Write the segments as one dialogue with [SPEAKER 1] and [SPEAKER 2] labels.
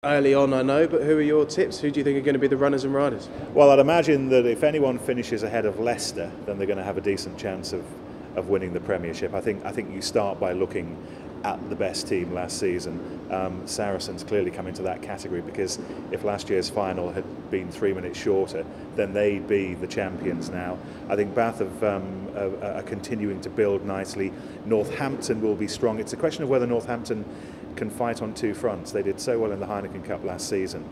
[SPEAKER 1] Early on, I know, but who are your tips? Who do you think are going to be the runners and riders?
[SPEAKER 2] Well, I'd imagine that if anyone finishes ahead of Leicester, then they're going to have a decent chance of winning the Premiership. I think you start by looking at the best team last season. Saracens clearly come into that category, because if last year's final had been 3 minutes shorter, then they'd be the champions now. I think Bath are continuing to build nicely. Northampton will be strong. It's a question of whether Northampton can fight on two fronts. They did so well in the Heineken Cup last season.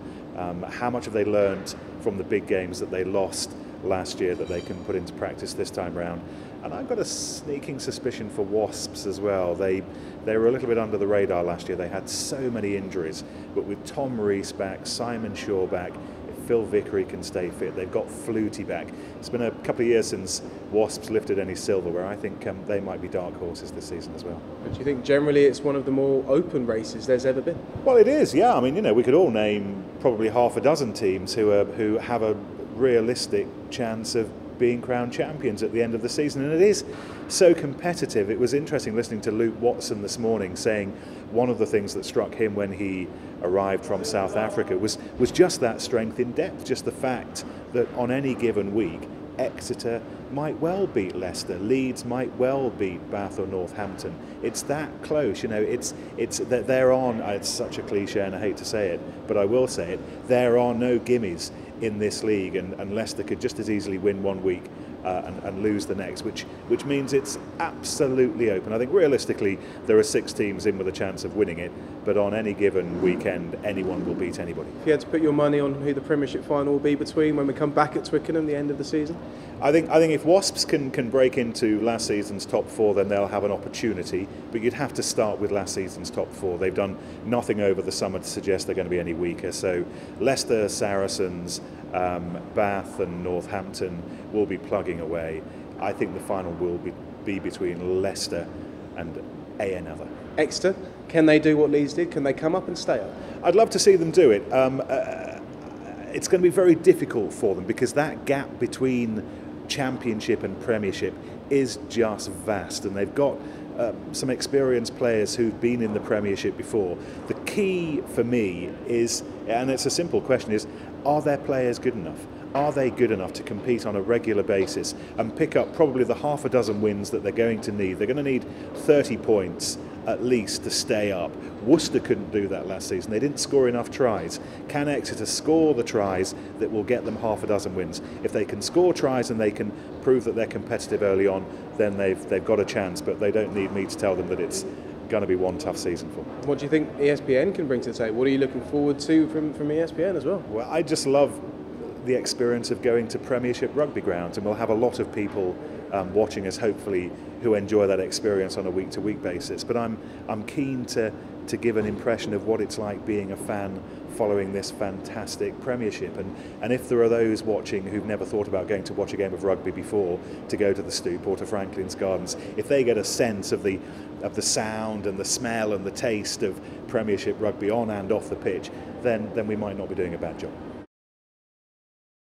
[SPEAKER 2] How much have they learnt from the big games that they lost last year that they can put into practice this time round? And I've got a sneaking suspicion for Wasps as well. They were a little bit under the radar last year. They had so many injuries, but with Tom Rees back, Simon Shaw back, if Phil Vickery can stay fit, they've got Flutie back. It's been a couple of years since Wasps lifted any silverware. I think they might be dark horses this season as well.
[SPEAKER 1] But do you think generally it's one of the more open races there's ever been?
[SPEAKER 2] Well, it is, yeah. I mean, we could all name probably half a dozen teams who have a realistic chance of being crowned champions at the end of the season, and it is so competitive. It was interesting listening to Luke Watson this morning saying one of the things that struck him when he arrived from South Africa was just that strength in depth, just the fact that on any given week Exeter might well beat Leicester, Leeds might well beat Bath or Northampton. It's that close, it's that they're on. It's such a cliche and I hate to say it, but I will say it, there are no gimmies in this league, and Leicester could just as easily win one week and lose the next, which means it's absolutely open. I think realistically there are 6 teams in with a chance of winning it, but on any given weekend anyone will beat anybody.
[SPEAKER 1] If you had to put your money on who the Premiership final will be between when we come back at Twickenham the end of the season?
[SPEAKER 2] I think if Wasps can break into last season's top 4, then they'll have an opportunity, but you'd have to start with last season's top 4. They've done nothing over the summer to suggest they're going to be any weaker, so Leicester, Saracens, Bath and Northampton will be plugging away. I think the final will be between Leicester and another.
[SPEAKER 1] Exeter, can they do what Leeds did? Can they come up and stay up?
[SPEAKER 2] I'd love to see them do it. It's going to be very difficult for them, because that gap between Championship and Premiership is just vast, and they've got some experienced players who've been in the Premiership before. The key for me is, and it's a simple question, is are their players good enough? Are they good enough to compete on a regular basis and pick up probably the half a dozen wins that they're going to need? They're going to need 30 points at least to stay up. Worcester couldn't do that last season. They didn't score enough tries. Can Exeter score the tries that will get them half a dozen wins? If they can score tries and they can prove that they're competitive early on, then they've got a chance, but they don't need me to tell them that it's going to be one tough season for them.
[SPEAKER 1] What do you think ESPN can bring to the table? What are you looking forward to from ESPN as well?
[SPEAKER 2] Well, I just love the experience of going to Premiership rugby grounds, and we'll have a lot of people watching us, hopefully, who enjoy that experience on a week-to-week basis. But I'm keen to give an impression of what it's like being a fan following this fantastic Premiership, and if there are those watching who've never thought about going to watch a game of rugby before, to go to the Stoop or to Franklin's Gardens, if they get a sense of the sound and the smell and the taste of Premiership rugby on and off the pitch, then we might not be doing a bad job.